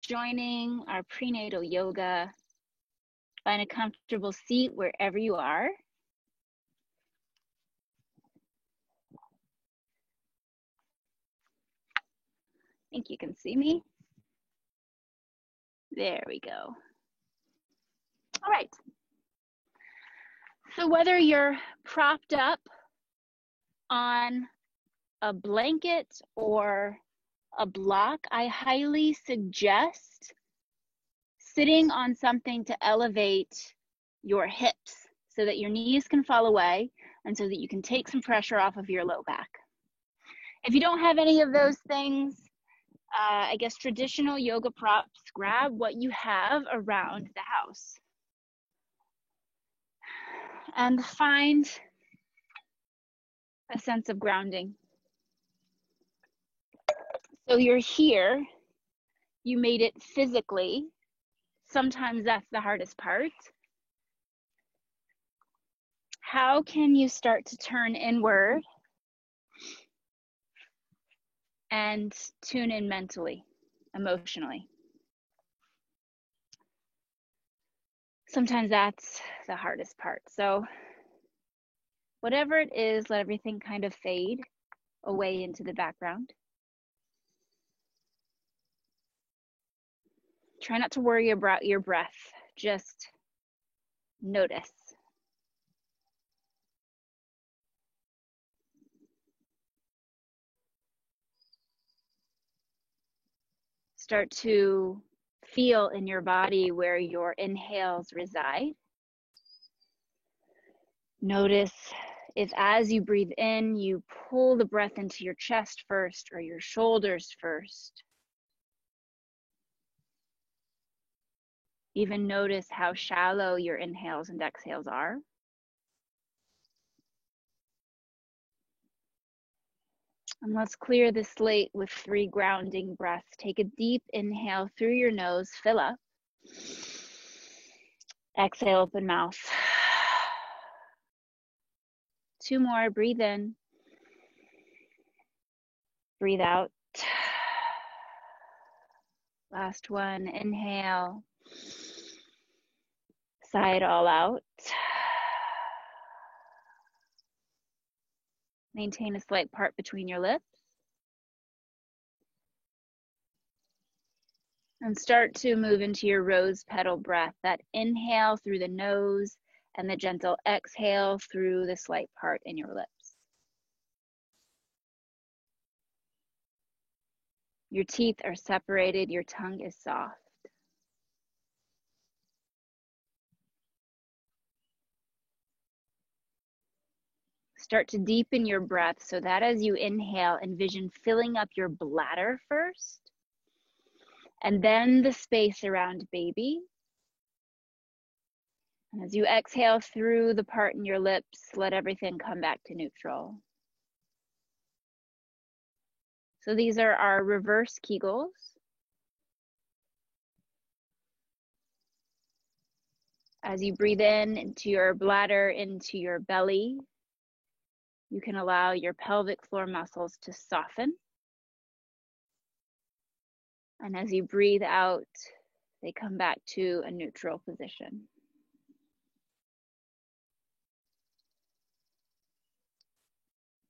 joining our prenatal yoga. Find a comfortable seat wherever you are. I think you can see me. There we go. All right. So whether you're propped up on a blanket or a block, I highly suggest sitting on something to elevate your hips so that your knees can fall away and so that you can take some pressure off of your low back. If you don't have any of those things, I guess traditional yoga props, grab what you have around the house and find a sense of grounding. So you're here, you made it physically. Sometimes that's the hardest part. How can you start to turn inward and tune in mentally, emotionally? Sometimes that's the hardest part. So whatever it is, let everything kind of fade away into the background. Try not to worry about your breath, just notice. Start to feel in your body where your inhales reside. Notice if as you breathe in, you pull the breath into your chest first or your shoulders first. Even notice how shallow your inhales and exhales are. And let's clear the slate with 3 grounding breaths. Take a deep inhale through your nose, fill up. Exhale, open mouth. 2 more, breathe in. Breathe out. Last one, inhale. Sigh it all out. Maintain a slight part between your lips. And start to move into your rose petal breath. That inhale through the nose and the gentle exhale through the slight part in your lips. Your teeth are separated, your tongue is soft. Start to deepen your breath so that as you inhale, envision filling up your bladder first, and then the space around baby. And as you exhale through the part in your lips, let everything come back to neutral. So these are our reverse Kegels. As you breathe in into your bladder, into your belly, you can allow your pelvic floor muscles to soften. And as you breathe out, they come back to a neutral position.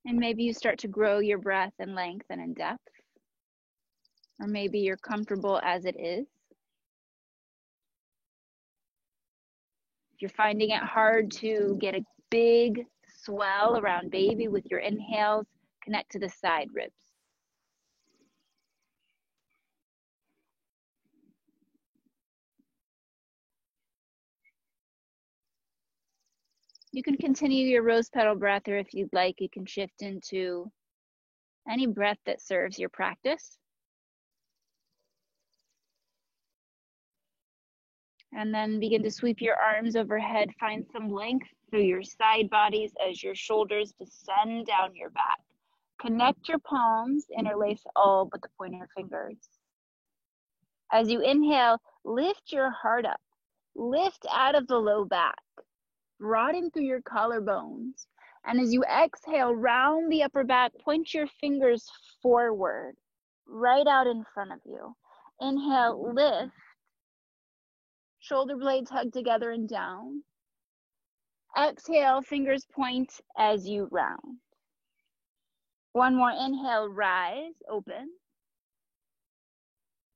And maybe you start to grow your breath in length and in depth. Or maybe you're comfortable as it is. If you're finding it hard to get a big swell around baby with your inhales, connect to the side ribs. You can continue your rose petal breath, or if you'd like, you can shift into any breath that serves your practice. And then begin to sweep your arms overhead. Find some length through your side bodies as your shoulders descend down your back. Connect your palms, interlace all but the pointer fingers. As you inhale, lift your heart up. Lift out of the low back. Broaden through your collarbones. And as you exhale, round the upper back, point your fingers forward, right out in front of you. Inhale, lift. Shoulder blades hug together and down. Exhale, fingers point as you round. One more inhale, rise, open.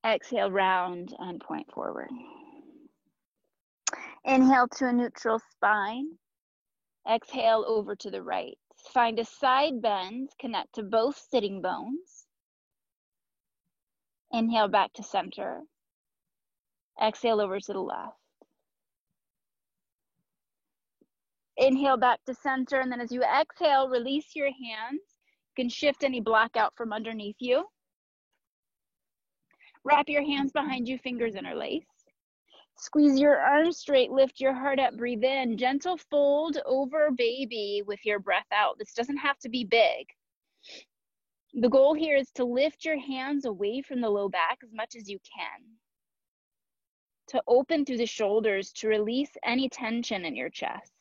Exhale, round and point forward. Inhale to a neutral spine. Exhale over to the right. Find a side bend, connect to both sitting bones. Inhale back to center. Exhale over to the left. Inhale back to center, and then as you exhale, release your hands. You can shift any block out from underneath you. Wrap your hands behind you, fingers interlace. Squeeze your arms straight, lift your heart up, breathe in. Gentle fold over baby with your breath out. This doesn't have to be big. The goal here is to lift your hands away from the low back as much as you can. To open through the shoulders, to release any tension in your chest.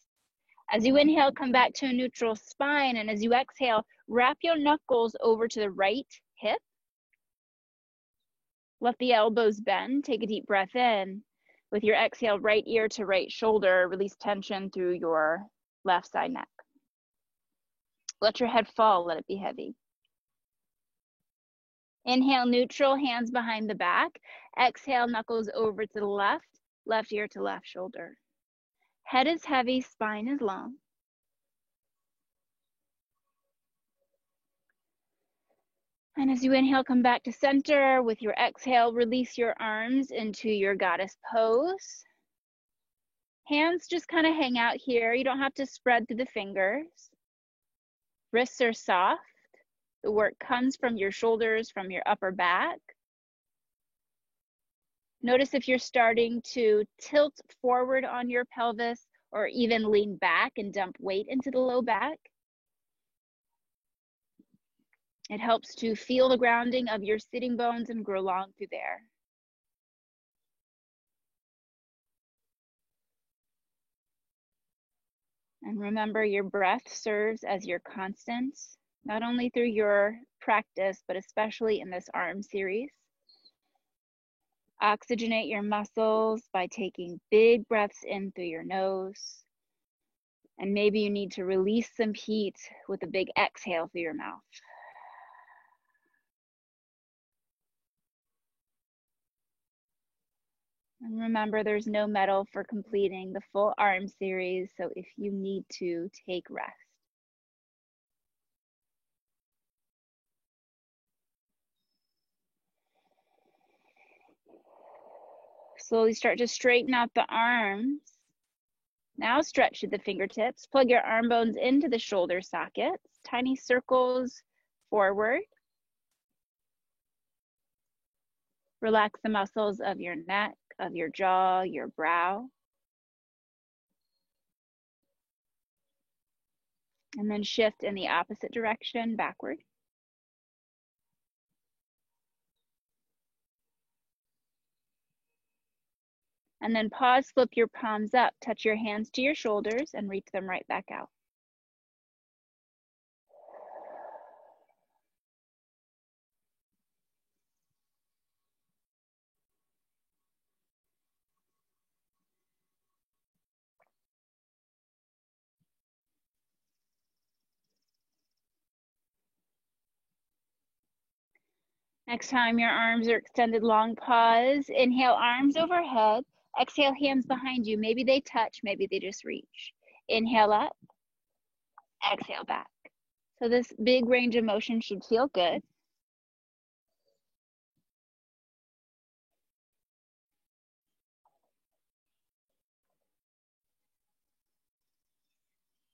As you inhale, come back to a neutral spine, and as you exhale, wrap your knuckles over to the right hip. Let the elbows bend. Take a deep breath in. With your exhale, right ear to right shoulder, release tension through your left side neck. Let your head fall, let it be heavy. Inhale, neutral, hands behind the back. Exhale, knuckles over to the left ear to left shoulder. Head is heavy, spine is long. And as you inhale, come back to center. With your exhale, release your arms into your goddess pose. Hands just kind of hang out here. You don't have to spread through the fingers. Wrists are soft. The work comes from your shoulders, from your upper back. Notice if you're starting to tilt forward on your pelvis or even lean back and dump weight into the low back. It helps to feel the grounding of your sitting bones and grow long through there. And remember, your breath serves as your constant, not only through your practice, but especially in this arm series. Oxygenate your muscles by taking big breaths in through your nose. And maybe you need to release some heat with a big exhale through your mouth. And remember, there's no medal for completing the full arm series, so if you need to, take rest. Slowly start to straighten out the arms. Now stretch to the fingertips. Plug your arm bones into the shoulder sockets. Tiny circles forward. Relax the muscles of your neck, of your jaw, your brow. And then shift in the opposite direction, backward. And then pause, flip your palms up, touch your hands to your shoulders and reach them right back out. Next time your arms are extended, long pause. Inhale, arms overhead. Exhale, hands behind you. Maybe they touch, maybe they just reach. Inhale up, exhale back. So this big range of motion should feel good.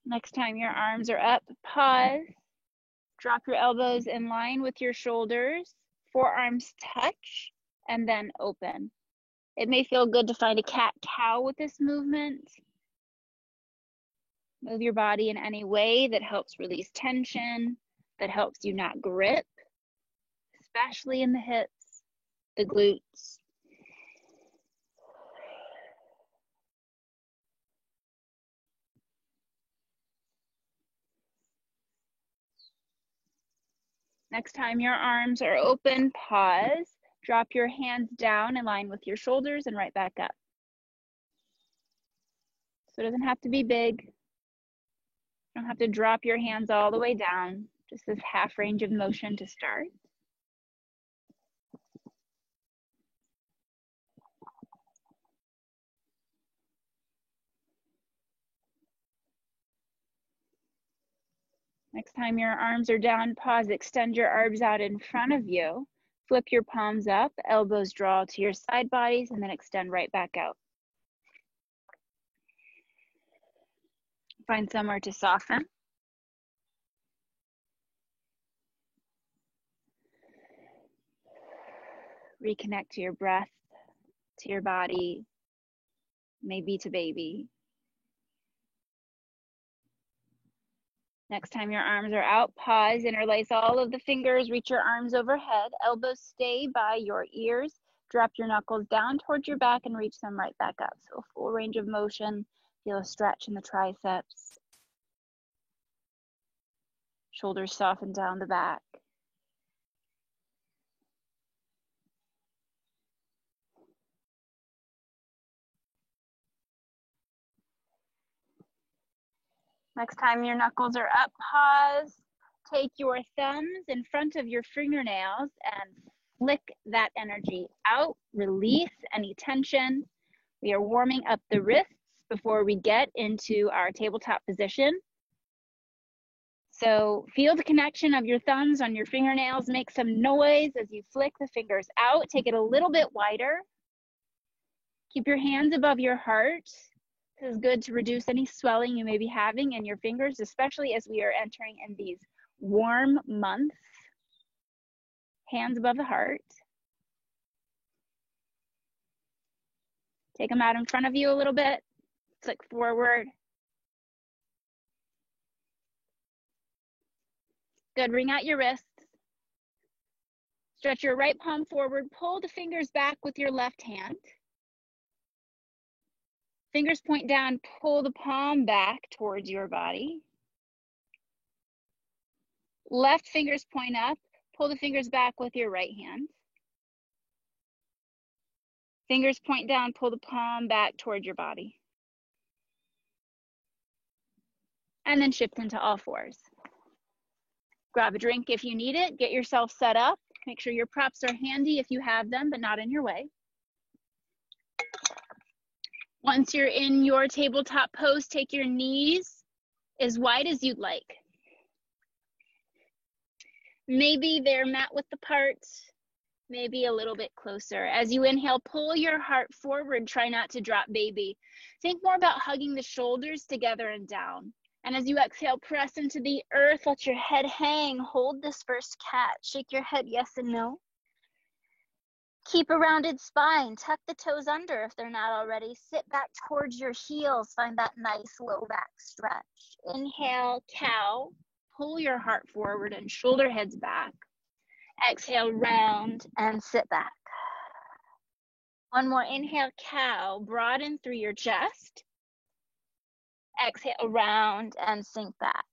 Next time your arms are up, pause. Drop your elbows in line with your shoulders. Forearms touch and then open. It may feel good to find a cat-cow with this movement. Move your body in any way that helps release tension, that helps you not grip, especially in the hips, the glutes. Next time your arms are open, pause. Drop your hands down in line with your shoulders and right back up. So it doesn't have to be big. You don't have to drop your hands all the way down. Just this half range of motion to start. Next time your arms are down, pause, extend your arms out in front of you. Flip your palms up, elbows draw to your side bodies, and then extend right back out. Find somewhere to soften. Reconnect to your breath, to your body, maybe to baby. Next time your arms are out, pause, interlace all of the fingers, reach your arms overhead, elbows stay by your ears, drop your knuckles down towards your back and reach them right back up. So full range of motion, feel a stretch in the triceps. Shoulders soften down the back. Next time your knuckles are up, pause. Take your thumbs in front of your fingernails and flick that energy out. Release any tension. We are warming up the wrists before we get into our tabletop position. So feel the connection of your thumbs on your fingernails. Make some noise as you flick the fingers out. Take it a little bit wider. Keep your hands above your heart. This is good to reduce any swelling you may be having in your fingers, especially as we are entering in these warm months. Hands above the heart. Take them out in front of you a little bit. Flick forward. Good, wring out your wrists. Stretch your right palm forward. Pull the fingers back with your left hand. Fingers point down, pull the palm back towards your body. Left fingers point up, pull the fingers back with your right hand. Fingers point down, pull the palm back towards your body. And then shift into all fours. Grab a drink if you need it, get yourself set up. Make sure your props are handy if you have them, but not in your way. Once you're in your tabletop pose, take your knees as wide as you'd like. Maybe they're mat width apart, maybe a little bit closer. As you inhale, pull your heart forward, try not to drop baby. Think more about hugging the shoulders together and down. And as you exhale, press into the earth, let your head hang, hold this first cat. Shake your head yes and no. Keep a rounded spine, tuck the toes under if they're not already. Sit back towards your heels, find that nice low back stretch. Inhale, cow, pull your heart forward and shoulder heads back. Exhale, round and sit back. One more, inhale, cow, broaden through your chest. Exhale, round and sink back.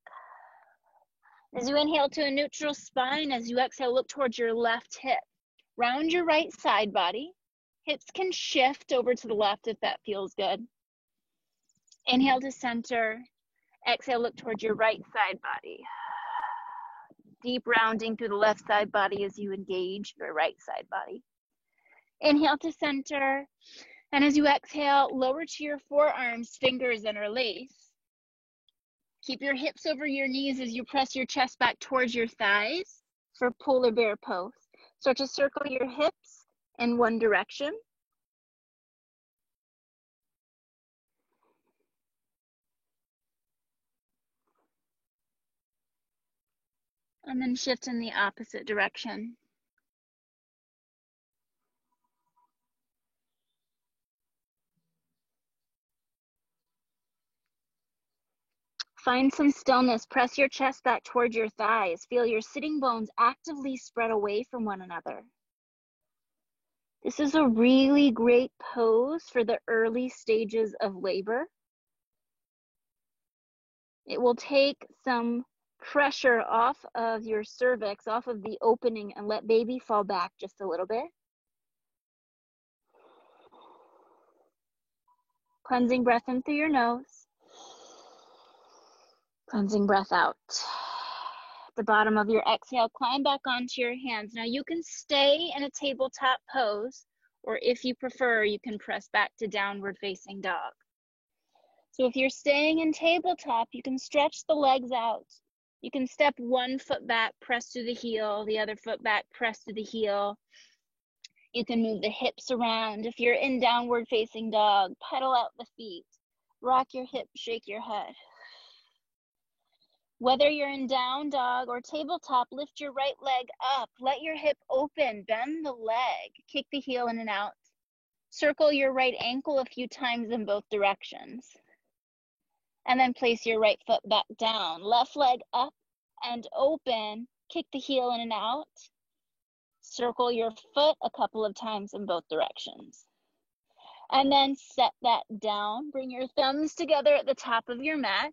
As you inhale to a neutral spine, as you exhale, look towards your left hip. Round your right side body. Hips can shift over to the left if that feels good. Inhale to center. Exhale, look towards your right side body. Deep rounding through the left side body as you engage your right side body. Inhale to center. And as you exhale, lower to your forearms, fingers interlace. Keep your hips over your knees as you press your chest back towards your thighs for polar bear pose. Start to circle your hips in one direction. And then shift in the opposite direction. Find some stillness. Press your chest back towards your thighs. Feel your sitting bones actively spread away from one another. This is a really great pose for the early stages of labor. It will take some pressure off of your cervix, off of the opening, and let baby fall back just a little bit. Cleansing breath in through your nose. Cleansing breath out. At the bottom of your exhale, climb back onto your hands. Now you can stay in a tabletop pose, or if you prefer, you can press back to downward facing dog. So if you're staying in tabletop, you can stretch the legs out. You can step one foot back, press to the heel, the other foot back, press to the heel. You can move the hips around. If you're in downward facing dog, pedal out the feet. Rock your hips, shake your head. Whether you're in down dog or tabletop, lift your right leg up. Let your hip open, bend the leg, kick the heel in and out. Circle your right ankle a few times in both directions. And then place your right foot back down. Left leg up and open, kick the heel in and out. Circle your foot a couple of times in both directions. And then set that down. Bring your thumbs together at the top of your mat.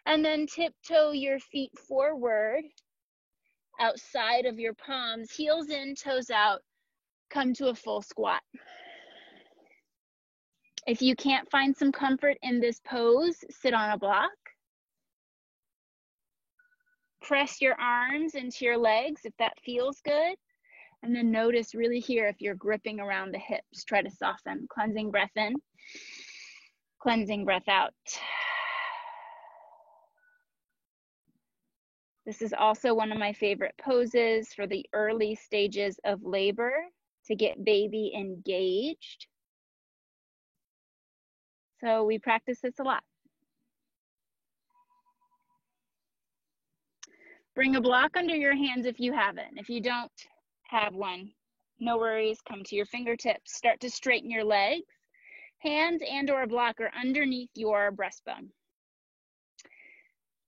And then tiptoe your feet forward, outside of your palms, heels in, toes out. Come to a full squat. If you can't find some comfort in this pose, sit on a block. Press your arms into your legs if that feels good. And then notice really here if you're gripping around the hips. Try to soften. Cleansing breath in. Cleansing breath out. This is also one of my favorite poses for the early stages of labor to get baby engaged. So we practice this a lot. Bring a block under your hands if you haven't. If you don't have one, no worries. Come to your fingertips. Start to straighten your legs. Hands and or a block are underneath your breastbone.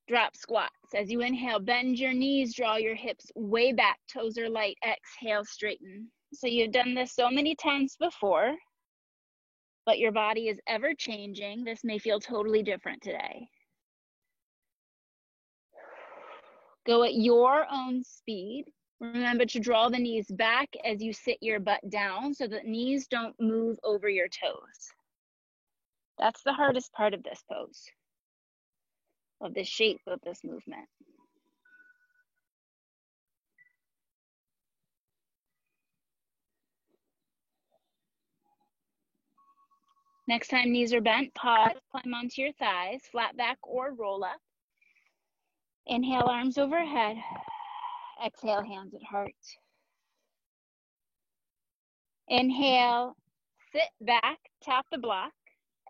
Drop squats. As you inhale, bend your knees, draw your hips way back, toes are light. Exhale, straighten. So you've done this so many times before, but your body is ever changing. This may feel totally different today. Go at your own speed. Remember to draw the knees back as you sit your butt down so that knees don't move over your toes. That's the hardest part of this pose, of the shape of this movement. Next time knees are bent, pause, climb onto your thighs, flat back or roll up. Inhale, arms overhead. Exhale, hands at heart. Inhale, sit back, tap the block.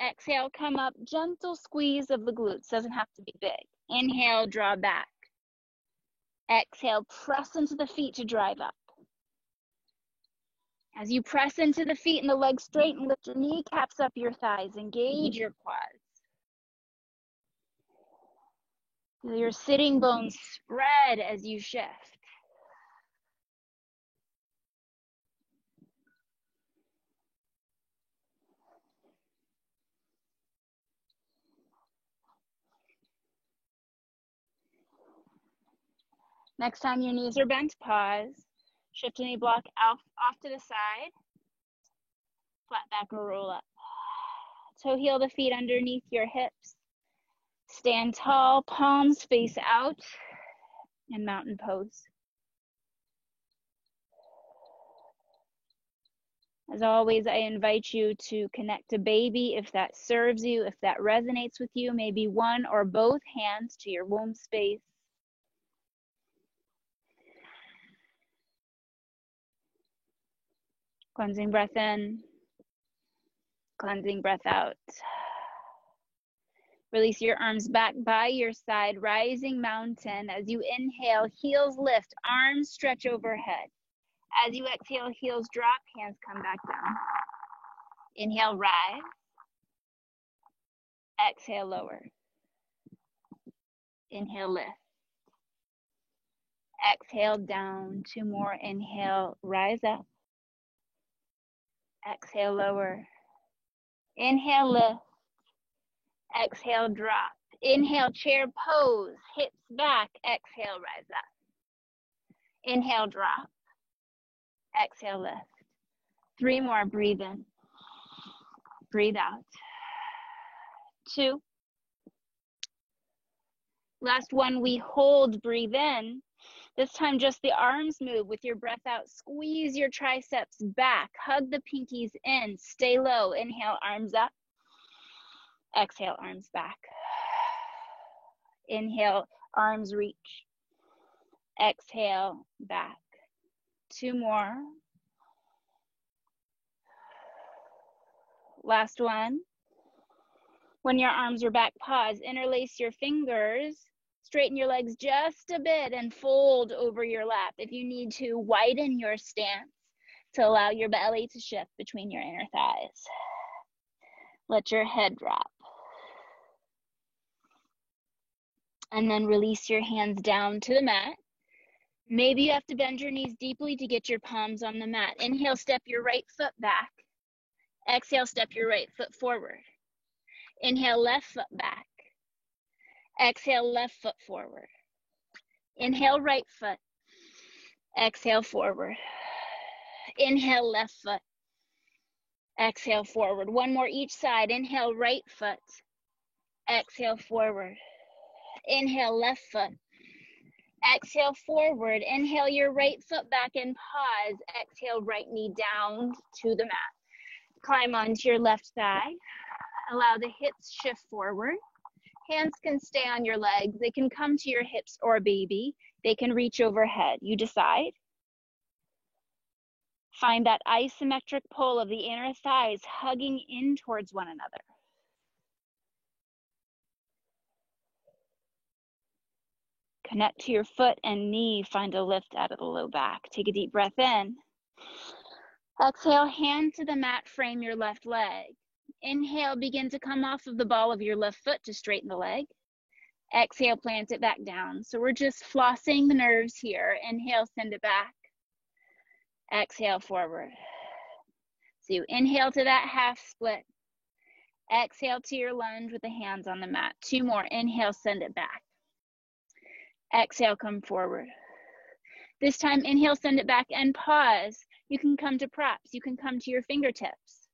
Exhale, come up, gentle squeeze of the glutes, doesn't have to be big. Inhale, draw back. Exhale, press into the feet to drive up. As you press into the feet and the legs straighten, lift your kneecaps up your thighs, engage your quads. Feel your sitting bones spread as you shift. Next time your knees are bent, pause. Shift any block off to the side. Flat back or roll up. Toe heel the feet underneath your hips. Stand tall, palms face out, and mountain pose. As always, I invite you to connect to baby if that serves you, if that resonates with you, maybe one or both hands to your womb space. Cleansing breath in, cleansing breath out. Release your arms back by your side, rising mountain. As you inhale, heels lift, arms stretch overhead. As you exhale, heels drop, hands come back down. Inhale, rise. Exhale, lower. Inhale, lift. Exhale, down. Two more. Inhale, rise up. Exhale, lower. Inhale, lift. Exhale, drop. Inhale, chair pose, hips back. Exhale, rise up. Inhale, drop. Exhale, lift. Three more, breathe in. Breathe out. 2. Last one, we hold, breathe in. This time, just the arms move with your breath out. Squeeze your triceps back. Hug the pinkies in. Stay low. Inhale, arms up. Exhale, arms back. Inhale, arms reach. Exhale, back. 2 more. Last one. When your arms are back, pause. Interlace your fingers. Straighten your legs just a bit and fold over your lap. If you need to, widen your stance to allow your belly to shift between your inner thighs. Let your head drop. And then release your hands down to the mat. Maybe you have to bend your knees deeply to get your palms on the mat. Inhale, step your right foot back. Exhale, step your right foot forward. Inhale, left foot back. Exhale, left foot forward. Inhale, right foot. Exhale, forward. Inhale, left foot. Exhale, forward. One more each side. Inhale, right foot. Exhale, forward. Inhale, left foot. Exhale, forward. Inhale your right foot back and pause. Exhale, right knee down to the mat. Climb onto your left thigh. Allow the hips shift forward. Hands can stay on your legs. They can come to your hips or baby. They can reach overhead. You decide. Find that isometric pull of the inner thighs hugging in towards one another. Connect to your foot and knee. Find a lift out of the low back. Take a deep breath in. Exhale, hand to the mat, frame your left leg. Inhale, begin to come off of the ball of your left foot to straighten the leg. Exhale, plant it back down. So we're just flossing the nerves here. Inhale, send it back. Exhale, forward. So you inhale to that half split. Exhale to your lunge with the hands on the mat. 2 more. Inhale, send it back. Exhale, come forward. This time, inhale, send it back and pause. You can come to props. You can come to your fingertips.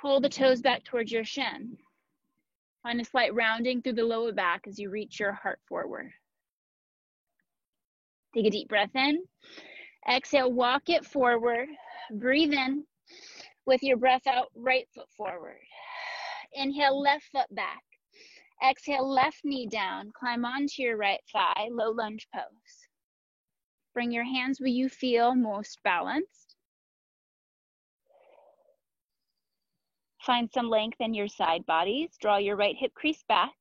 Pull the toes back towards your shin. Find a slight rounding through the lower back as you reach your heart forward. Take a deep breath in. Exhale, walk it forward. Breathe in. With your breath out, right foot forward. Inhale, left foot back. Exhale, left knee down. Climb onto your right thigh, low lunge pose. Bring your hands where you feel most balanced. Find some length in your side bodies. Draw your right hip crease back.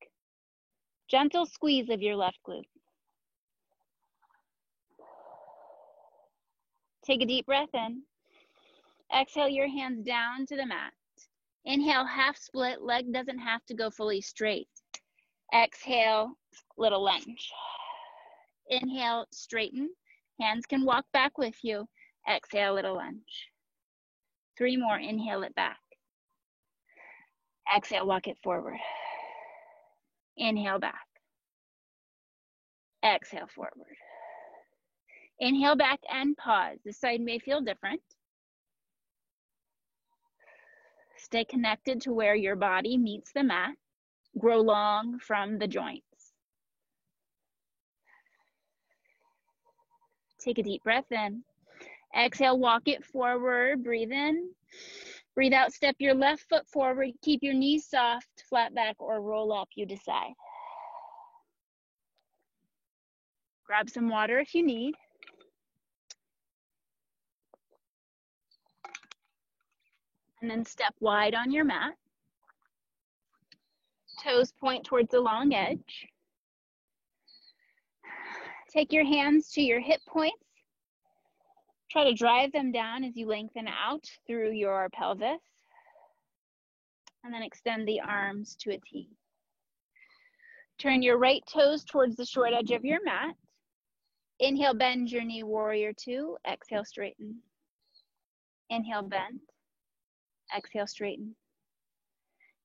Gentle squeeze of your left glute. Take a deep breath in. Exhale your hands down to the mat. Inhale, half split. Leg doesn't have to go fully straight. Exhale, little lunge. Inhale, straighten. Hands can walk back with you. Exhale, little lunge. 3 more. Inhale it back. Exhale, walk it forward. Inhale back. Exhale forward. Inhale back and pause. This side may feel different. Stay connected to where your body meets the mat. Grow long from the joints. Take a deep breath in. Exhale, walk it forward. Breathe in. Breathe out, step your left foot forward. Keep your knees soft, flat back, or roll up, you decide. Grab some water if you need. And then step wide on your mat. Toes point towards the long edge. Take your hands to your hip points. Try to drive them down as you lengthen out through your pelvis. And then extend the arms to a T. Turn your right toes towards the short edge of your mat. Inhale, bend your knee, warrior 2. Exhale, straighten. Inhale, bend. Exhale, straighten.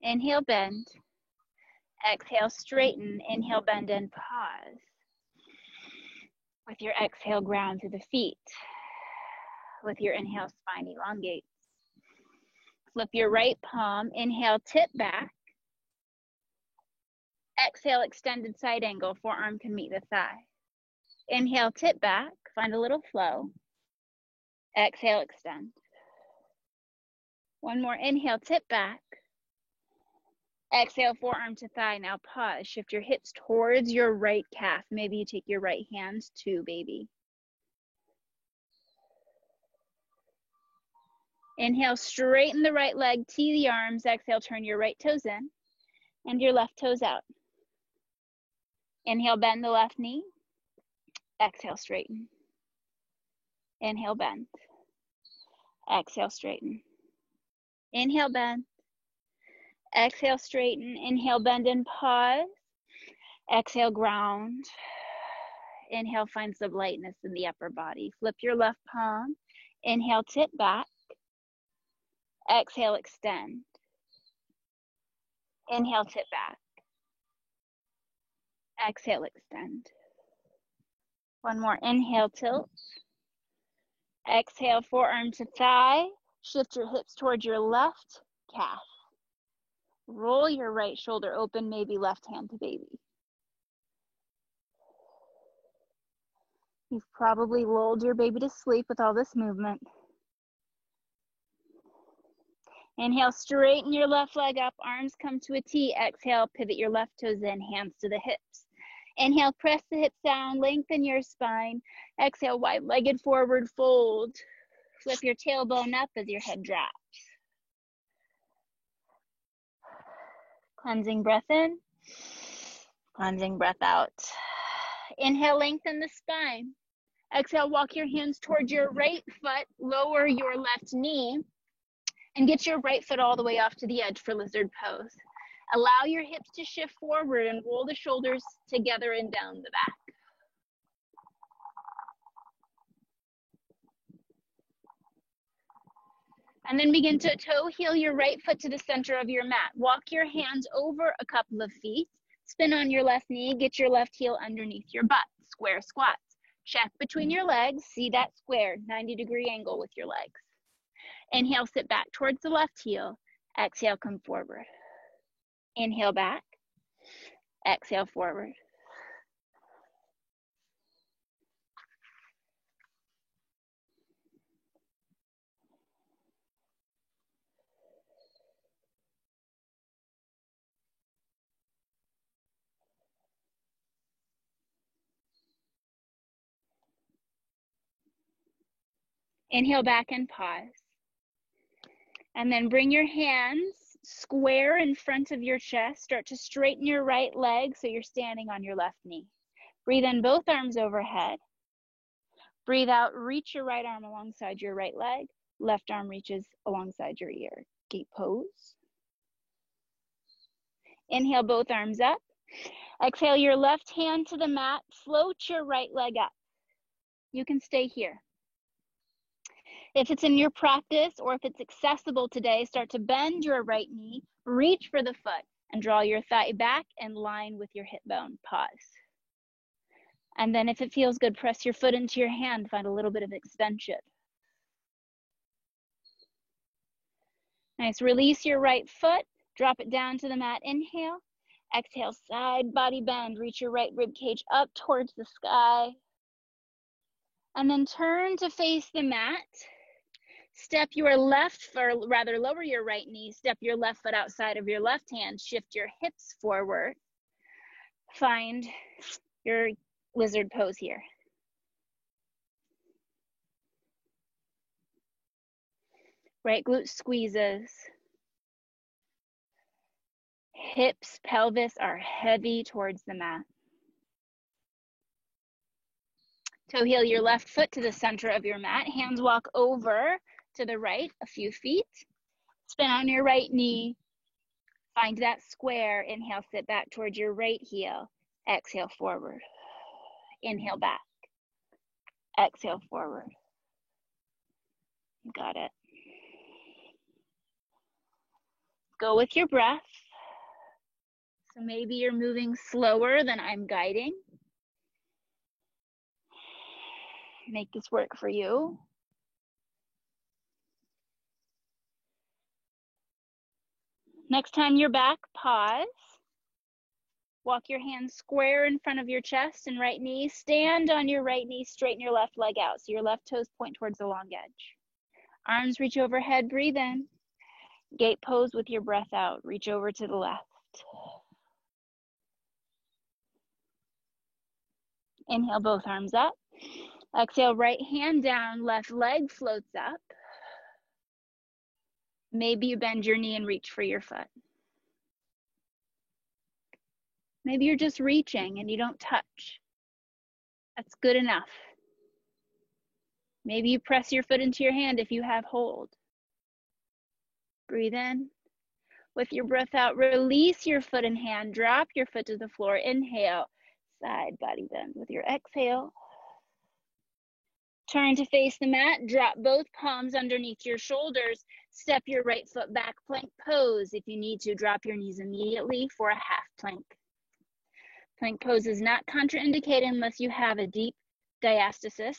Inhale, bend. Exhale, straighten. Inhale, bend, and pause. With your exhale, ground to the feet. With your inhale, spine elongates. Flip your right palm. Inhale, tip back. Exhale, extended side angle. Forearm can meet the thigh. Inhale, tip back. Find a little flow. Exhale, extend. One more. Inhale, tip back. Exhale, forearm to thigh. Now pause. Shift your hips towards your right calf. Maybe you take your right hand too, baby. Inhale, straighten the right leg, tee the arms. Exhale, turn your right toes in and your left toes out. Inhale, bend the left knee. Exhale, straighten. Inhale, bend. Exhale, straighten. Inhale, bend. Exhale, straighten. Inhale, bend and pause. Exhale, ground. Inhale, find some lightness in the upper body. Flip your left palm. Inhale, tip back. Exhale, extend. Inhale, tip back. Exhale, extend. One more. Inhale, tilt. Exhale, forearm to thigh. Shift your hips towards your left calf. Roll your right shoulder open, maybe left hand to baby. You've probably lulled your baby to sleep with all this movement. Inhale, straighten your left leg up, arms come to a T. Exhale, pivot your left toes in, hands to the hips. Inhale, press the hips down, lengthen your spine. Exhale, wide-legged forward fold. Flip your tailbone up as your head drops. Cleansing breath in, cleansing breath out. Inhale, lengthen the spine. Exhale, walk your hands towards your right foot, lower your left knee, and get your right foot all the way off to the edge for lizard pose. Allow your hips to shift forward and roll the shoulders together and down the back. And then begin to toe heel your right foot to the center of your mat. Walk your hands over a couple of feet. Spin on your left knee. Get your left heel underneath your butt. Square squats. Check between your legs. See that square 90-degree angle with your legs. Inhale, sit back towards the left heel. Exhale, come forward. Inhale back. Exhale forward. Inhale back and pause. And then bring your hands square in front of your chest. Start to straighten your right leg so you're standing on your left knee. Breathe in, both arms overhead. Breathe out, reach your right arm alongside your right leg. Left arm reaches alongside your ear. Gate pose. Inhale, both arms up. Exhale, your left hand to the mat. Float your right leg up. You can stay here. If it's in your practice or if it's accessible today, start to bend your right knee, reach for the foot, and draw your thigh back in line with your hip bone. Pause. And then if it feels good, press your foot into your hand, find a little bit of extension. Nice, release your right foot, drop it down to the mat, inhale. Exhale, side body bend, reach your right rib cage up towards the sky. And then turn to face the mat. Step your left, or rather lower your right knee, step your left foot outside of your left hand, shift your hips forward. Find your lizard pose here. Right glute squeezes. Hips, pelvis are heavy towards the mat. Toe heel your left foot to the center of your mat. Hands walk over to the right a few feet. Spin on your right knee. Find that square. Inhale, sit back towards your right heel. Exhale, forward. Inhale, back. Exhale, forward. Got it. Go with your breath. So maybe you're moving slower than I'm guiding. Make this work for you. Next time you're back, pause. Walk your hands square in front of your chest and right knee. Stand on your right knee, straighten your left leg out so your left toes point towards the long edge. Arms reach overhead, breathe in. Gate pose with your breath out. Reach over to the left. Inhale, both arms up. Exhale, right hand down, left leg floats up. Maybe you bend your knee and reach for your foot. Maybe you're just reaching and you don't touch. That's good enough. Maybe you press your foot into your hand if you have hold. Breathe in. With your breath out, release your foot and hand. Drop your foot to the floor. Inhale, side body bend. With your exhale, turn to face the mat. Drop both palms underneath your shoulders. Step your right foot back, plank pose. If you need to, drop your knees immediately for a half plank. Plank pose is not contraindicated unless you have a deep diastasis.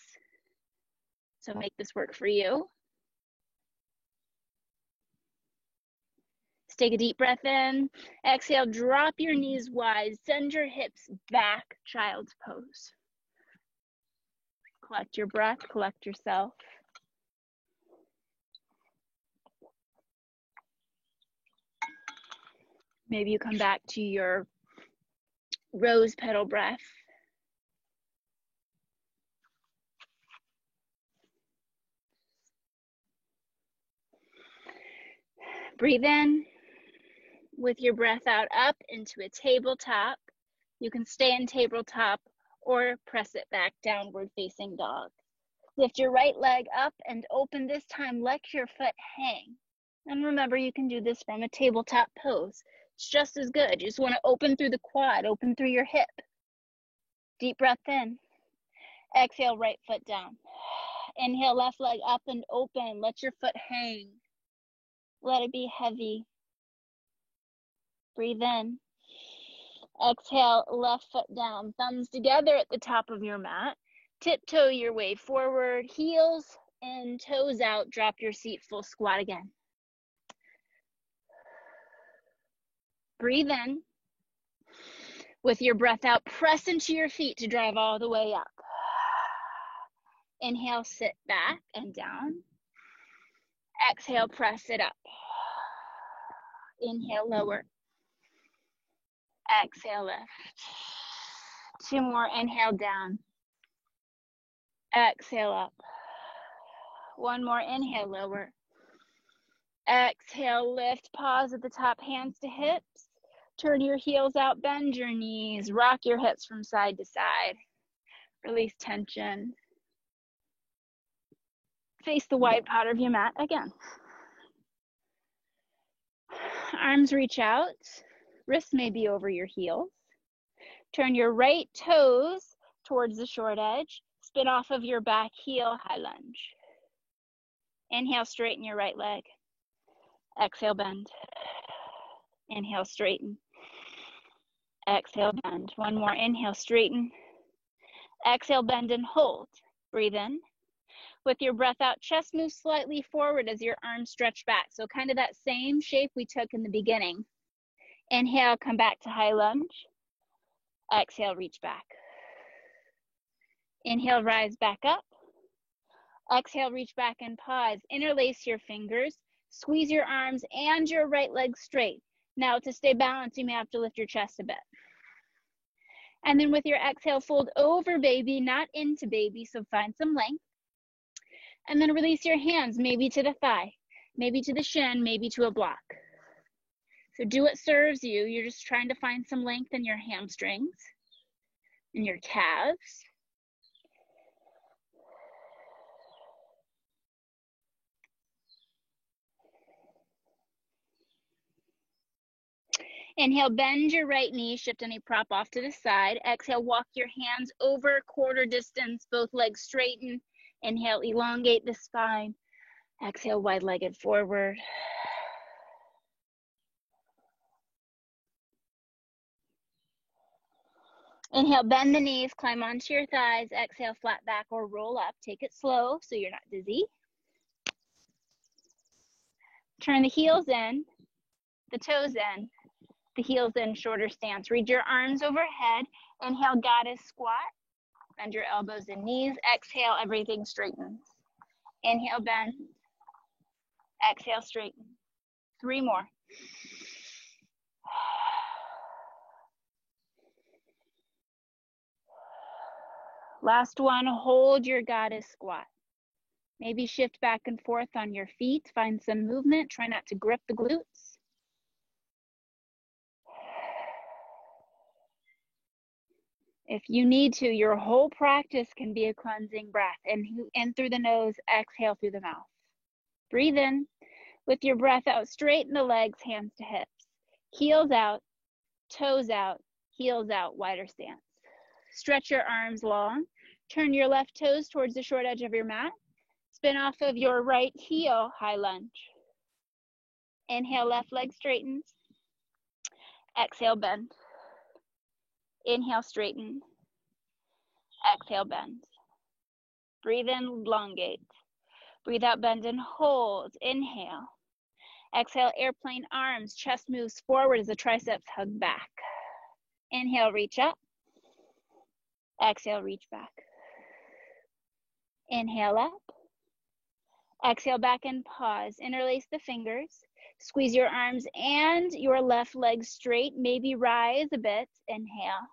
So make this work for you. Let's take a deep breath in. Exhale, drop your knees wide. Send your hips back, child's pose. Collect your breath, collect yourself. Maybe you come back to your rose petal breath. Breathe in. With your breath out, up into a tabletop. You can stay in tabletop or press it back, downward facing dog. Lift your right leg up and open. This time, let your foot hang. And remember, you can do this from a tabletop pose. It's just as good. You just want to open through the quad, open through your hip. Deep breath in. Exhale, right foot down. Inhale, left leg up and open. Let your foot hang. Let it be heavy. Breathe in. Exhale, left foot down. Thumbs together at the top of your mat. Tiptoe your way forward. Heels and toes out. Drop your seat, full squat again. Breathe in. With your breath out, press into your feet to drive all the way up. Inhale, sit back and down. Exhale, press it up. Inhale, lower. Exhale, lift. 2 more, inhale, down. Exhale, up. 1 more, inhale, lower. Exhale, lift, pause at the top, hands to hips. Turn your heels out, bend your knees, rock your hips from side to side. Release tension. Face the wide part of your mat again. Arms reach out. Wrists may be over your heels. Turn your right toes towards the short edge. Spin off of your back heel, high lunge. Inhale, straighten your right leg. Exhale, bend. Inhale, straighten. Exhale, bend. 1 more, inhale, straighten. Exhale, bend and hold. Breathe in. With your breath out, chest moves slightly forward as your arms stretch back. So kind of that same shape we took in the beginning. Inhale, come back to high lunge. Exhale, reach back. Inhale, rise back up. Exhale, reach back and pause. Interlace your fingers. Squeeze your arms and your right leg straight. Now to stay balanced, you may have to lift your chest a bit. And then with your exhale, fold over baby, not into baby, so find some length. And then release your hands, maybe to the thigh, maybe to the shin, maybe to a block. So do what serves you. You're just trying to find some length in your hamstrings, in your calves. Inhale, bend your right knee, shift any prop off to the side. Exhale, walk your hands over quarter distance, both legs straighten. Inhale, elongate the spine. Exhale, wide-legged forward. Inhale, bend the knees, climb onto your thighs. Exhale, flat back or roll up. Take it slow so you're not dizzy. Turn the heels in. the toes in, the heels in, shorter stance. Reach your arms overhead. Inhale, goddess squat. Bend your elbows and knees. Exhale, everything straightens. Inhale, bend. Exhale, straighten. 3 more. Last one, hold your goddess squat. Maybe shift back and forth on your feet. Find some movement. Try not to grip the glutes. If you need to, your whole practice can be a cleansing breath. In through the nose, exhale through the mouth. Breathe in. With your breath out, straighten the legs, hands to hips. Heels out, toes out, heels out, wider stance. Stretch your arms long. Turn your left toes towards the short edge of your mat. Spin off of your right heel, high lunge. Inhale, left leg straightens. Exhale, bend. Inhale, straighten. Exhale, bend. Breathe in, elongate. Breathe out, bend and hold. Inhale. Exhale, airplane arms. Chest moves forward as the triceps hug back. Inhale, reach up. Exhale, reach back. Inhale up. Exhale, back and pause. Interlace the fingers. Squeeze your arms and your left leg straight. Maybe rise a bit. Inhale.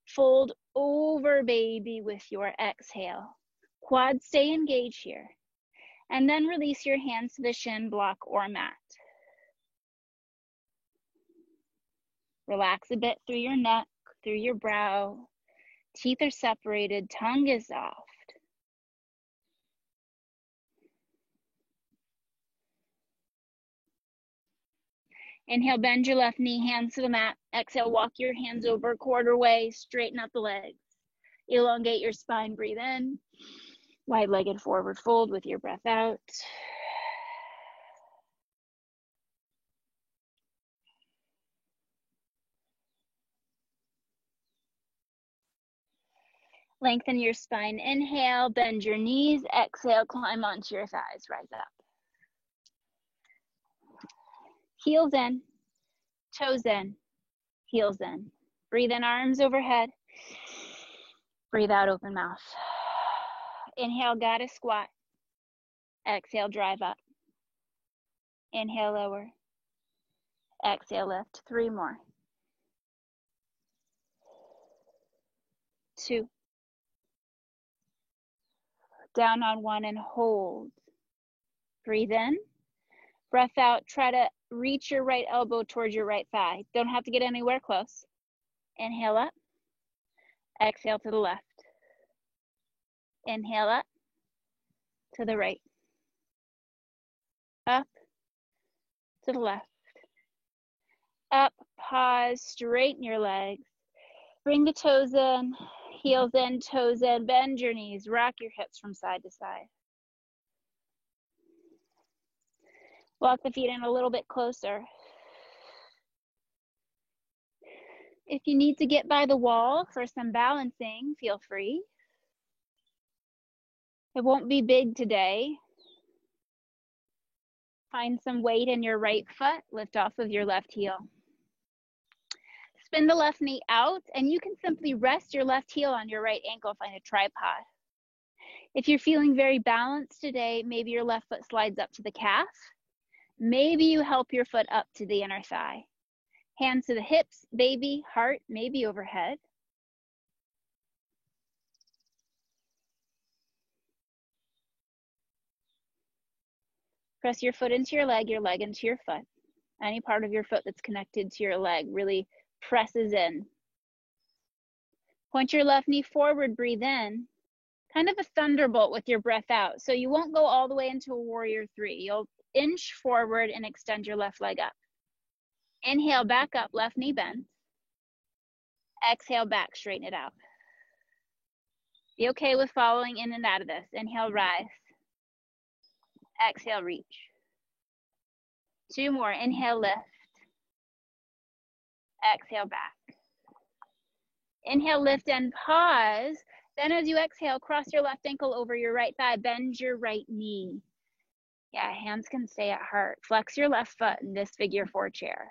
Fold over, baby, with your exhale. Quads stay engaged here. And then release your hands to the shin block or mat. Relax a bit through your neck, through your brow. Teeth are separated, tongue is soft. Inhale, bend your left knee, hands to the mat. Exhale, walk your hands over quarter way, straighten up the legs. Elongate your spine, breathe in. Wide-legged forward fold with your breath out. Lengthen your spine, inhale, bend your knees, exhale, climb onto your thighs, rise up. Heels in, toes in, heels in. Breathe in, arms overhead. Breathe out, open mouth. Inhale, goddess squat. Exhale, drive up. Inhale, lower. Exhale, lift. 3 more. 2. Down on 1 and hold. Breathe in. Breath out. Try to reach your right elbow towards your right thigh. Don't have to get anywhere close. Inhale up. Exhale to the left. Inhale up to the right. Up to the left. Up, pause, straighten your legs. Bring the toes in, heels in, toes in. Bend your knees, rock your hips from side to side. Walk the feet in a little bit closer. If you need to get by the wall for some balancing, feel free. It won't be big today. Find some weight in your right foot, lift off of your left heel. Spin the left knee out, and you can simply rest your left heel on your right ankle, find a tripod. If you're feeling very balanced today, maybe your left foot slides up to the calf. Maybe you help your foot up to the inner thigh. Hands to the hips, baby, heart, maybe overhead. Press your foot into your leg into your foot. Any part of your foot that's connected to your leg really presses in. Point your left knee forward, breathe in. Kind of a thunderbolt with your breath out. So you won't go all the way into a warrior 3. You'll inch forward and extend your left leg up. Inhale, back up, left knee bends. Exhale, back, straighten it out. Be okay with following in and out of this. Inhale, rise. Exhale, reach. 2 more. Inhale, lift. Exhale, back. Inhale, lift and pause. Then as you exhale, cross your left ankle over your right thigh. Bend your right knee. Yeah, hands can stay at heart. Flex your left foot in this figure 4 chair.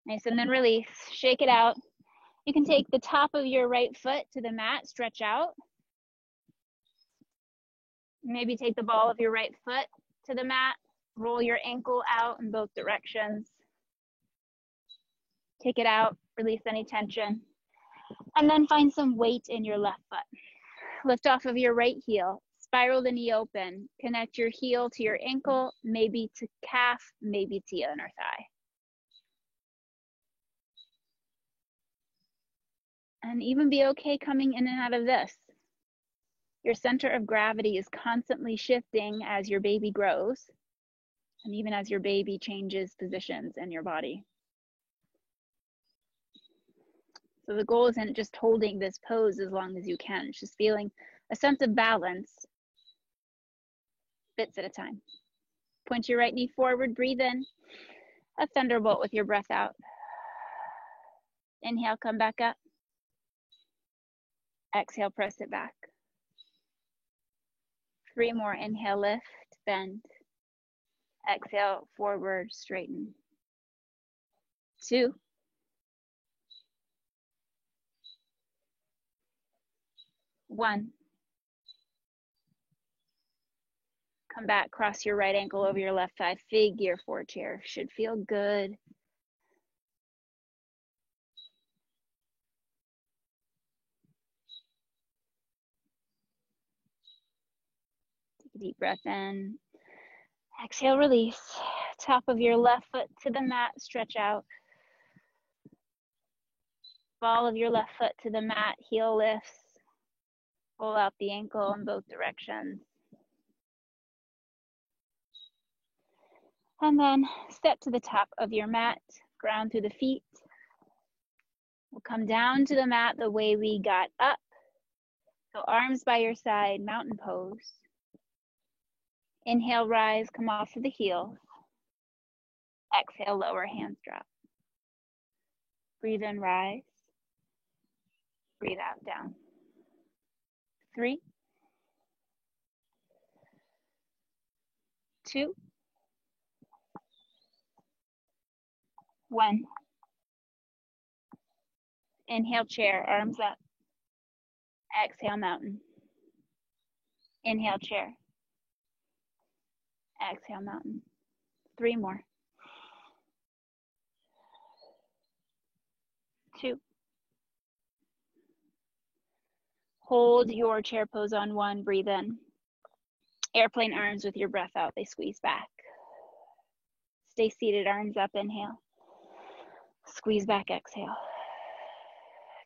Nice, and then release. Shake it out. You can take the top of your right foot to the mat, stretch out. Maybe take the ball of your right foot to the mat. Roll your ankle out in both directions. Take it out, release any tension. And then find some weight in your left foot. Lift off of your right heel. Spiral the knee open. Connect your heel to your ankle, maybe to calf, maybe to your inner thigh. And even be okay coming in and out of this. Your center of gravity is constantly shifting as your baby grows, and even as your baby changes positions in your body. So the goal isn't just holding this pose as long as you can. It's just feeling a sense of balance, bits at a time. Point your right knee forward, breathe in. A thunderbolt with your breath out. Inhale, come back up. Exhale, press it back. 3 more, inhale, lift, bend. Exhale, forward, straighten. 2. 1. Come back, cross your right ankle over your left thigh, figure 4 chair. Should feel good. Take a deep breath in. Exhale, release. Top of your left foot to the mat, stretch out. Ball of your left foot to the mat, heel lifts. Pull out the ankle in both directions. And then step to the top of your mat, ground through the feet. We'll come down to the mat the way we got up. So arms by your side, mountain pose. Inhale, rise, come off of the heels. Exhale, lower, hands drop. Breathe in, rise. Breathe out, down. 3, 2, 1. Inhale, chair, arms up. Exhale, mountain. Inhale, chair. Exhale, mountain. 3 more. 2. Hold your chair pose on 1, breathe in. Airplane arms with your breath out, they squeeze back. Stay seated, arms up, inhale. Squeeze back, exhale.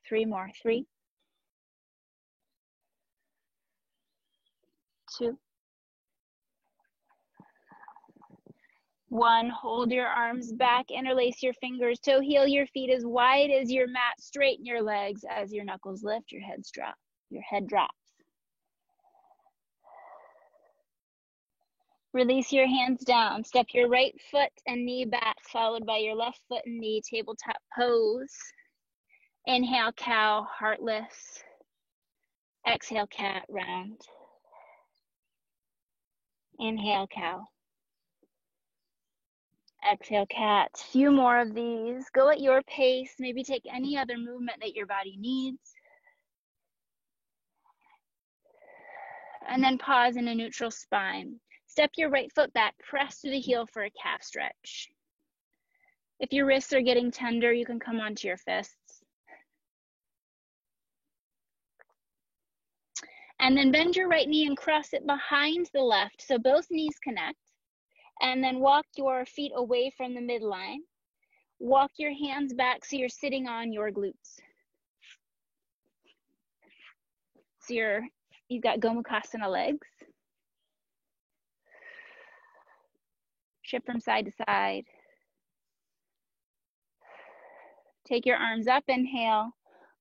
3 more, 3, 2, 1. Hold your arms back, interlace your fingers, toe heel your feet as wide as your mat, straighten your legs as your knuckles lift, your head drops. Release your hands down, step your right foot and knee back, followed by your left foot and knee, tabletop pose. Inhale, cow, heart lifts. Exhale, cat, round. Inhale, cow. Exhale, cat. Few more of these. Go at your pace. Maybe take any other movement that your body needs. And then pause in a neutral spine. Step your right foot back. Press through the heel for a calf stretch. If your wrists are getting tender, you can come onto your fists. And then bend your right knee and cross it behind the left, so both knees connect. And then walk your feet away from the midline. Walk your hands back so you're sitting on your glutes. So you've got Gomukhasana legs. Shift from side to side. Take your arms up, inhale.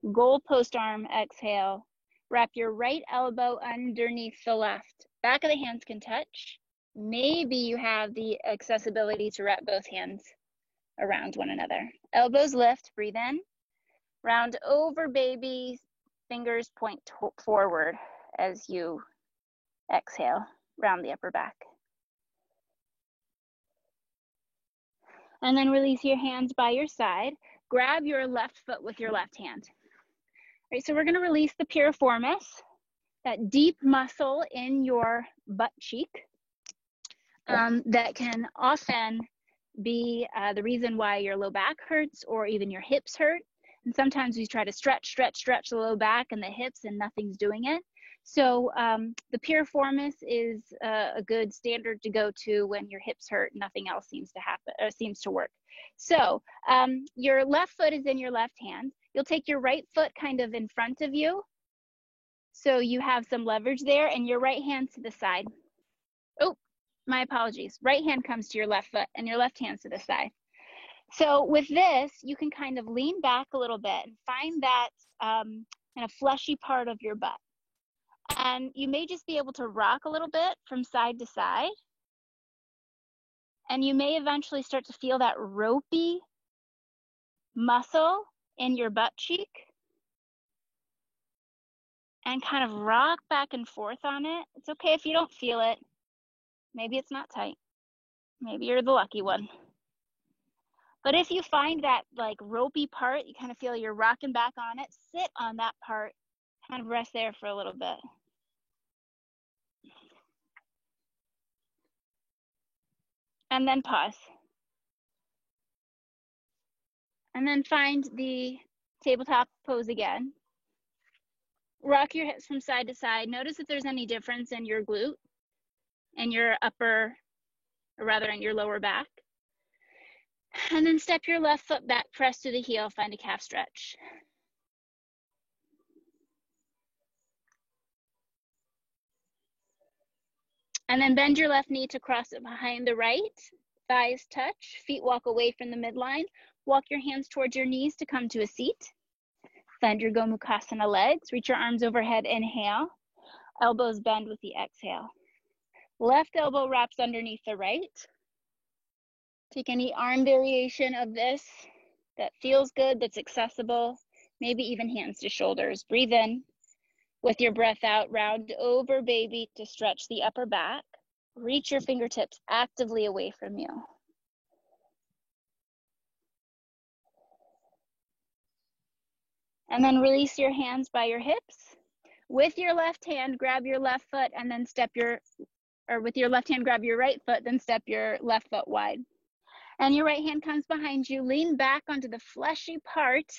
Goalpost arm, exhale. Wrap your right elbow underneath the left. Back of the hands can touch. Maybe you have the accessibility to wrap both hands around one another. Elbows lift, breathe in. Round over, baby. Fingers point forward. as you exhale, round the upper back. And then release your hands by your side. Grab your left foot with your left hand. All right, so we're gonna release the piriformis, that deep muscle in your butt cheek that can often be the reason why your low back hurts or even your hips hurt. And sometimes we try to stretch the low back and the hips and nothing's doing it. So the piriformis is a good standard to go to when your hips hurt, nothing else seems to happen, seems to work. So your left foot is in your left hand. You'll take your right foot kind of in front of you, so you have some leverage there, and your right hand to the side. Oh, my apologies. Right hand comes to your left foot and your left hand to the side. So with this, you can kind of lean back a little bit and find that kind of fleshy part of your butt. And you may just be able to rock a little bit from side to side. And you may eventually start to feel that ropey muscle in your butt cheek and kind of rock back and forth on it. It's okay if you don't feel it. Maybe it's not tight. Maybe you're the lucky one. But if you find that like ropey part, you kind of feel you're rocking back on it, sit on that part, kind of rest there for a little bit. And then pause. And then find the tabletop pose again. Rock your hips from side to side. Notice if there's any difference in your glute and your upper, or rather in your lower back. And then step your left foot back, press to the heel, find a calf stretch. And then bend your left knee to cross it behind the right. Thighs touch, feet walk away from the midline. Walk your hands towards your knees to come to a seat. Find your Gomukhasana legs. Reach your arms overhead, inhale. Elbows bend with the exhale. Left elbow wraps underneath the right. Take any arm variation of this that feels good, that's accessible, maybe even hands to shoulders. Breathe in. With your breath out, round over, baby, to stretch the upper back. Reach your fingertips actively away from you. And then release your hands by your hips. With your left hand, grab your left foot and then step your, or with your left hand, grab your right foot, then step your left foot wide. And your right hand comes behind you. Lean back onto the fleshy part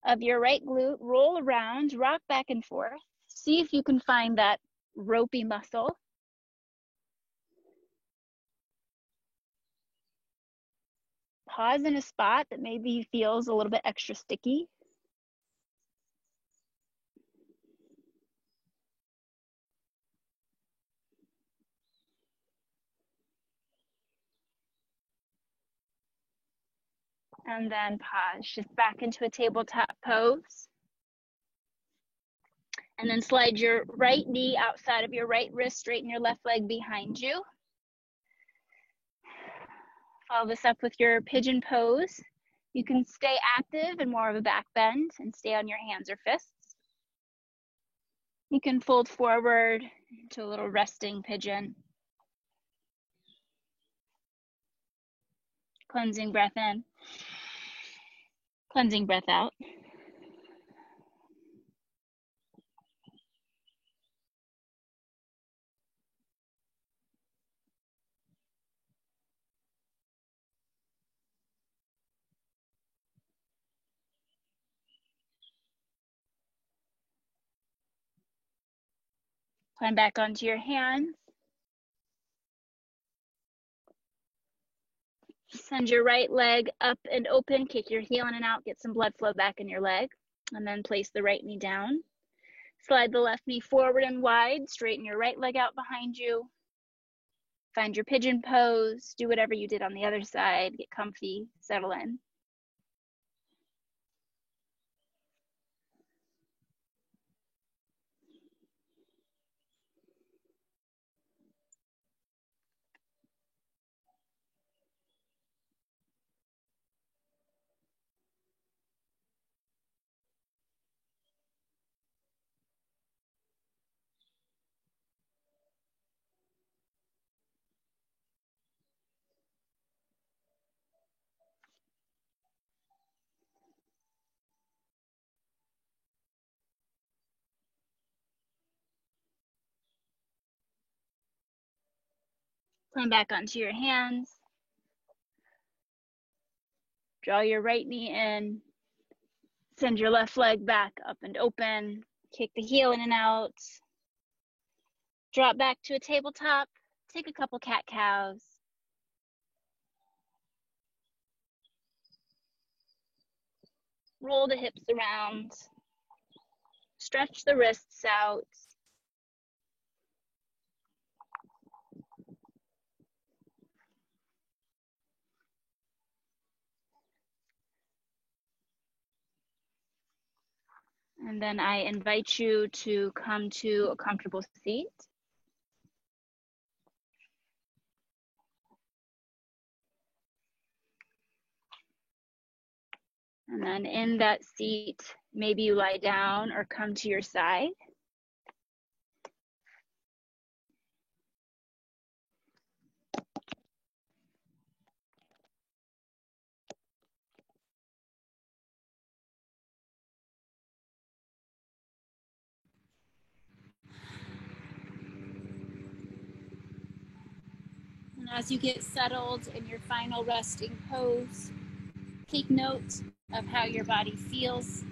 of your right glute. Roll around, rock back and forth. See if you can find that ropey muscle. Pause in a spot that maybe feels a little bit extra sticky. And then pause, shift back into a tabletop pose. And then slide your right knee outside of your right wrist, straighten your left leg behind you. Follow this up with your pigeon pose. You can stay active and more of a back bend and stay on your hands or fists. You can fold forward into a little resting pigeon. Cleansing breath in, cleansing breath out. Climb back onto your hands. Send your right leg up and open, kick your heel in and out, get some blood flow back in your leg, and then place the right knee down. Slide the left knee forward and wide, straighten your right leg out behind you. Find your pigeon pose, do whatever you did on the other side, get comfy, settle in. Climb back onto your hands. Draw your right knee in. Send your left leg back up and open. Kick the heel in and out. Drop back to a tabletop. Take a couple cat-cows. Roll the hips around. Stretch the wrists out. And then I invite you to come to a comfortable seat. And then in that seat, maybe you lie down or come to your side. And as you get settled in your final resting pose, take note of how your body feels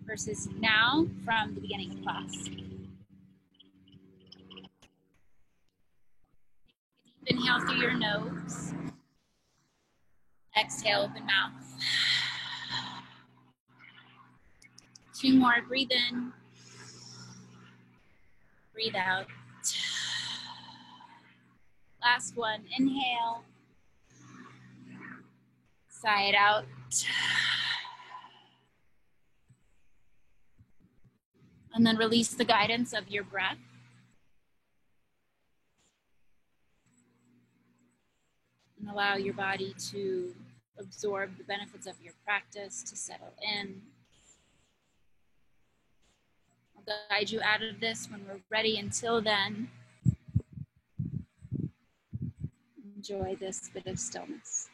versus now from the beginning of class. Inhale through your nose. Exhale, open mouth. 2 more, breathe in. Breathe out. Last one, inhale. Sigh it out. And then release the guidance of your breath. And allow your body to absorb the benefits of your practice, to settle in. I'll guide you out of this when we're ready. Until then, enjoy this bit of stillness.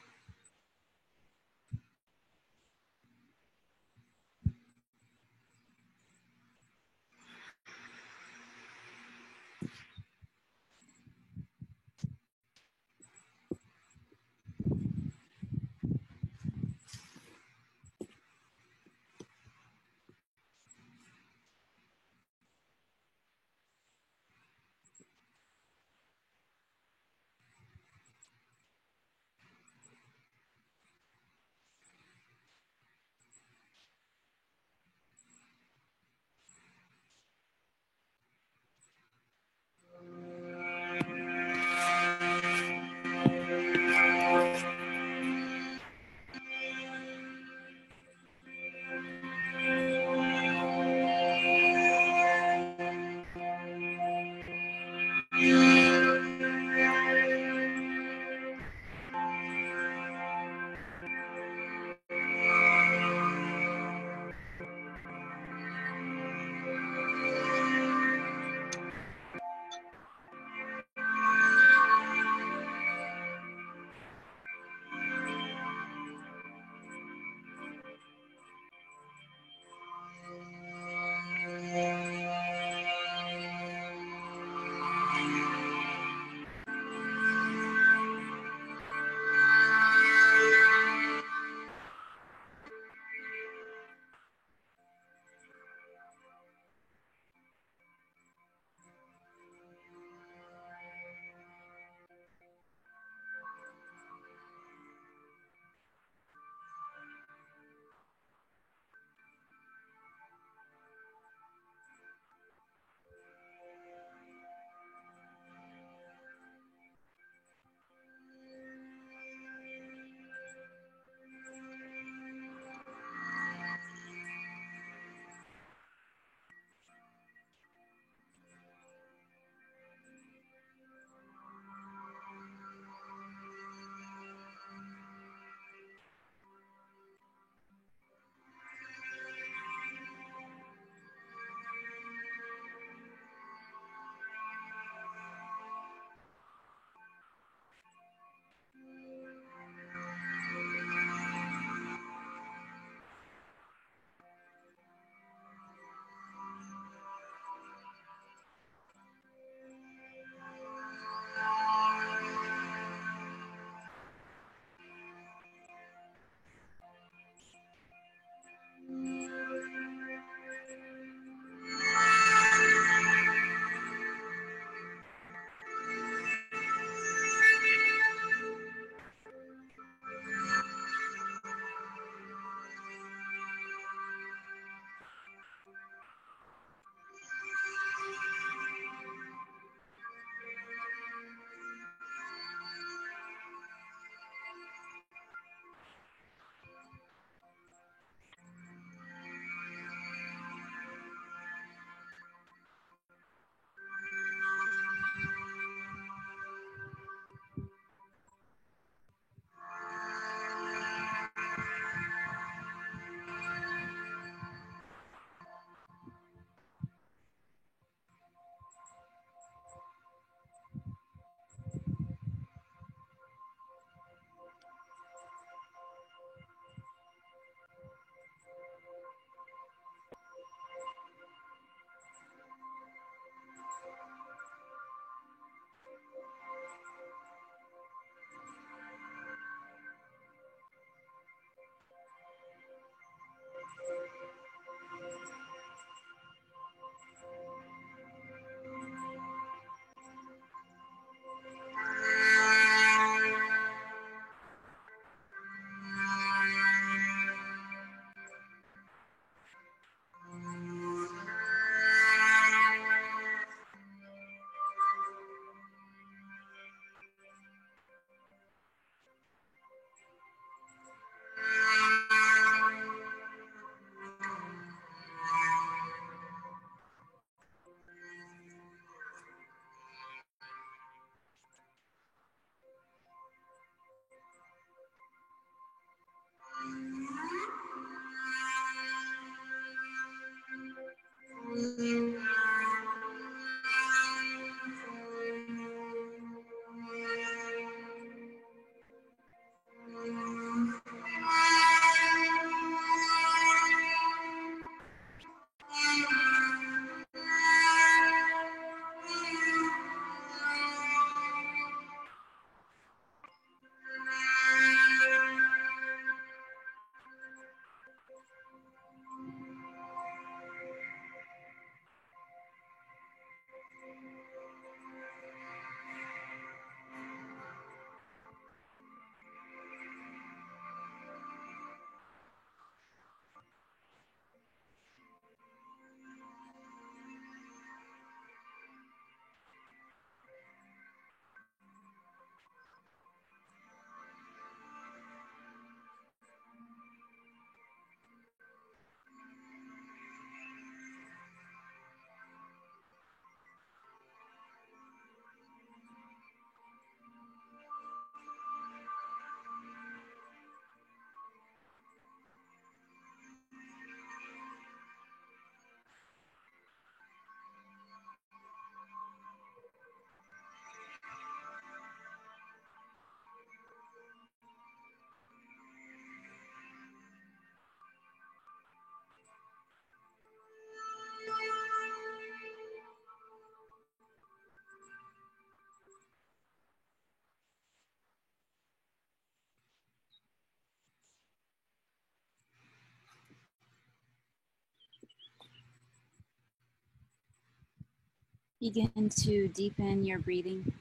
Begin to deepen your breathing.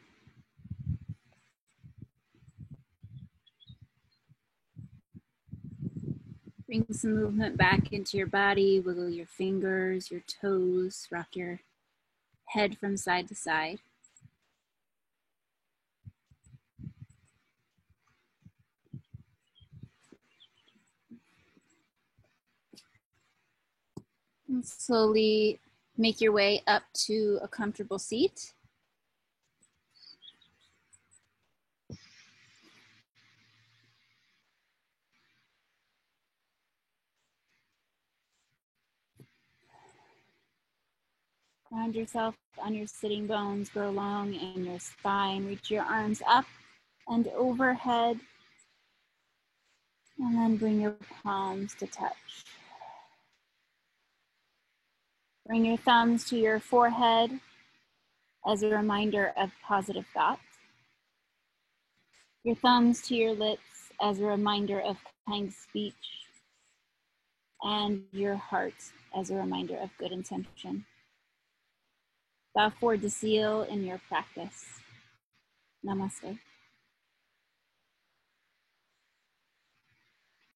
Bring some movement back into your body. Wiggle your fingers, your toes, rock your head from side to side. And slowly make your way up to a comfortable seat. Ground yourself on your sitting bones, grow long in your spine. Reach your arms up and overhead. And then bring your palms to touch. Bring your thumbs to your forehead as a reminder of positive thoughts. Your thumbs to your lips as a reminder of kind speech. And your heart as a reminder of good intention. Bow forward to seal in your practice. Namaste.